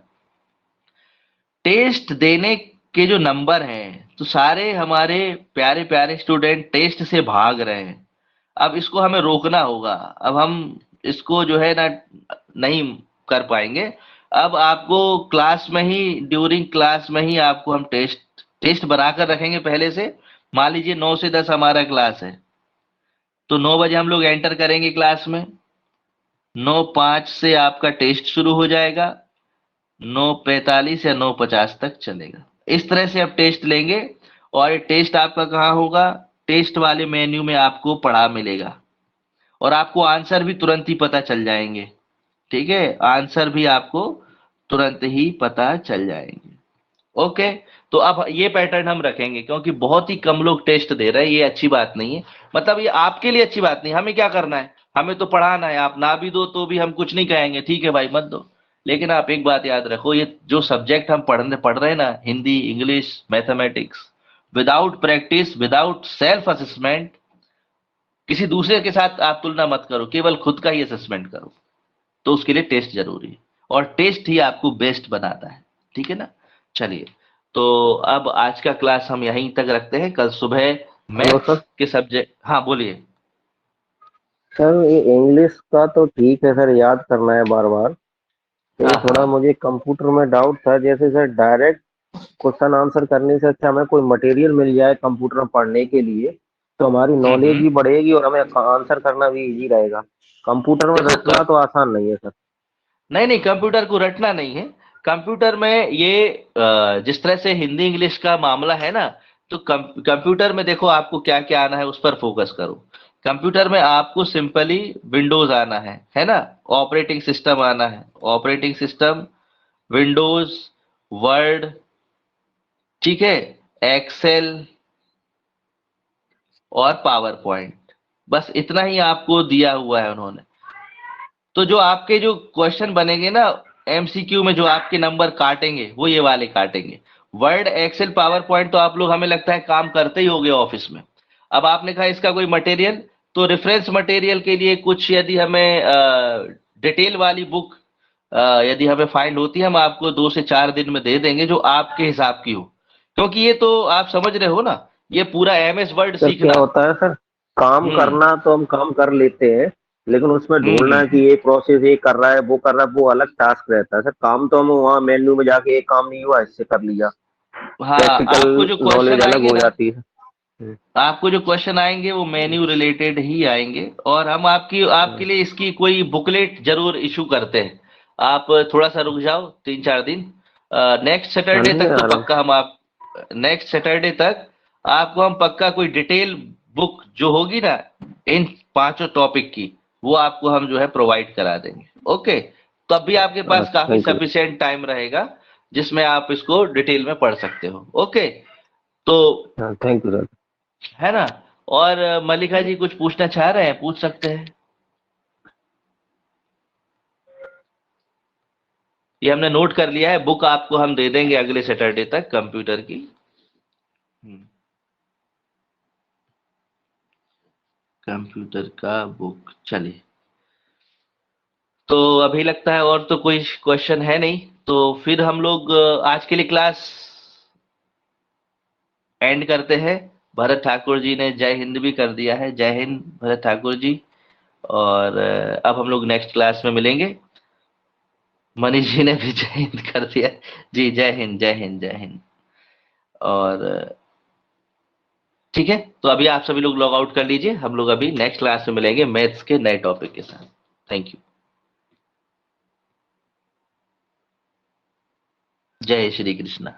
टेस्ट देने के जो नंबर हैं, तो सारे हमारे प्यारे प्यारे स्टूडेंट टेस्ट से भाग रहे हैं। अब इसको हमें रोकना होगा। अब हम इसको जो है ना नहीं कर पाएंगे। अब आपको क्लास में ही, ड्यूरिंग क्लास में ही आपको हम टेस्ट टेस्ट बनाकर रखेंगे पहले से। मान लीजिए 9 से 10 हमारा क्लास है, तो 9 बजे हम लोग एंटर करेंगे क्लास में। 9:05 से आपका टेस्ट शुरू हो जाएगा, 9:45 या 9:50 तक चलेगा। इस तरह से आप टेस्ट लेंगे। और ये टेस्ट आपका कहाँ होगा? टेस्ट वाले मेन्यू में आपको पढ़ा मिलेगा, और आपको आंसर भी तुरंत ही पता चल जाएंगे, ठीक है। आंसर भी आपको तुरंत ही पता चल जाएंगे। ओके। तो अब ये पैटर्न हम रखेंगे, क्योंकि बहुत ही कम लोग टेस्ट दे रहे हैं, ये अच्छी बात नहीं है। मतलब ये आपके लिए अच्छी बात नहीं। हमें क्या करना है? हमें तो पढ़ाना है। आप ना भी दो तो भी हम कुछ नहीं कहेंगे, ठीक है भाई मत दो। लेकिन आप एक बात याद रखो, ये जो सब्जेक्ट हम पढ़ रहे हैं ना, Hindi, English, mathematics, without practice, without self assessment, किसी दूसरे के साथ आप तुलना मत करो, केवल खुद का ही असेसमेंट करो। तो उसके लिए टेस्ट जरूरी है, और टेस्ट ही आपको बेस्ट बनाता है। ठीक है ना? चलिए, तो अब आज का क्लास हम यहीं तक रखते हैं। कल सुबह हेलो मैथ्स सर। के सब्जेक्ट, हाँ बोलिए। सर ये इंग्लिश का तो ठीक है सर, याद करना है बार बार। ये हाँ थोड़ा हाँ। मुझे कंप्यूटर में डाउट था, जैसे सर डायरेक्ट क्वेश्चन आंसर करने से अच्छा हमें कोई मटेरियल मिल जाए कंप्यूटर में पढ़ने के लिए, तो हमारी नॉलेज हम्म। भी बढ़ेगी और हमें आंसर करना भी इजी रहेगा। कंप्यूटर में देखो रटना तो आसान नहीं है सर। नहीं नहीं, कंप्यूटर को रटना नहीं है। कंप्यूटर में ये जिस तरह से हिंदी इंग्लिश का मामला है ना, तो कंप्यूटर में देखो आपको क्या क्या आना है, उस पर फोकस करो। कंप्यूटर में आपको सिंपली विंडोज आना है ना? ऑपरेटिंग सिस्टम आना है, ऑपरेटिंग सिस्टम, विंडोज, वर्ड, ठीक है, एक्सेल और पावर पॉइंट। बस इतना ही आपको दिया हुआ है उन्होंने। तो जो आपके जो क्वेश्चन बनेंगे ना एमसीक्यू में, जो आपके नंबर काटेंगे वो ये वाले काटेंगे। वर्ड, एक्सेल, पावर पॉइंट तो आप लोग हमें लगता है काम करते ही होंगे ऑफिस में। अब आपने कहा इसका कोई मटेरियल, तो रेफरेंस मटेरियल के लिए कुछ यदि हमें डिटेल वाली बुक यदि हमें फाइंड होती है, हम आपको 2 से 4 दिन में दे देंगे, जो आपके हिसाब की हो। क्योंकि ये तो आप समझ रहे हो ना, ये पूरा एमएस वर्ड सर क्या सीखना। होता है सर, काम हम्म करना तो हम काम कर लेते हैं, लेकिन उसमें ढूंढना कि हम्म। ये प्रोसेस ये कर रहा है वो कर रहा है, वो अलग टास्क रहता है सर। काम तो हम वहाँ मेन्यू में जाके ये काम नहीं हुआ इससे कर लिया। हाँ, प्रैक्टिकल आपको जो नॉलेज क्वेश्चन अलग आएंगे हो ना, जाती है। हम्म, आपको जो क्वेश्चन आएंगे वो मेन्यू रिलेटेड ही आएंगे, और हम आपकी आपके हम्म। लिए इसकी कोई बुकलेट जरूर इशू करते हैं। आप थोड़ा सा रुक जाओ, 3 4 दिन। नेक्स्ट हाँ सैटरडे नहीं तक तो आ रहा। पक्का हम आप नेक्स्ट सैटरडे तक आपको हम पक्का कोई डिटेल बुक जो होगी ना इन 5 टॉपिक की, वो आपको हम जो है प्रोवाइड करा देंगे। ओके, तब भी आपके पास काफी थैंक यू। सफिशिएंट टाइम रहेगा, जिसमें आप इसको डिटेल में पढ़ सकते हो। ओके, तो हाँ थैंक यू सर। है ना? और मल्लिका जी कुछ पूछना चाह रहे हैं, पूछ सकते हैं। ये हमने नोट कर लिया है, बुक आपको हम दे देंगे अगले सैटरडे तक कंप्यूटर की। कंप्यूटर का बुक, चलिए। तो अभी लगता है और तो कोई क्वेश्चन है नहीं, तो फिर हम लोग आज के लिए क्लास एंड करते हैं। भरत ठाकुर जी ने जय हिंद भी कर दिया है, जय हिंद भरत ठाकुर जी। और अब हम लोग नेक्स्ट क्लास में मिलेंगे। मनीष जी ने भी जय हिंद कर दिया। जी, जय हिंद जय हिंद जय हिंद। और ठीक है, तो अभी आप सभी लोग लॉग आउट कर लीजिए, हम लोग अभी नेक्स्ट क्लास में मिलेंगे मैथ्स के नए टॉपिक के साथ। Thank you. जय श्री कृष्णा।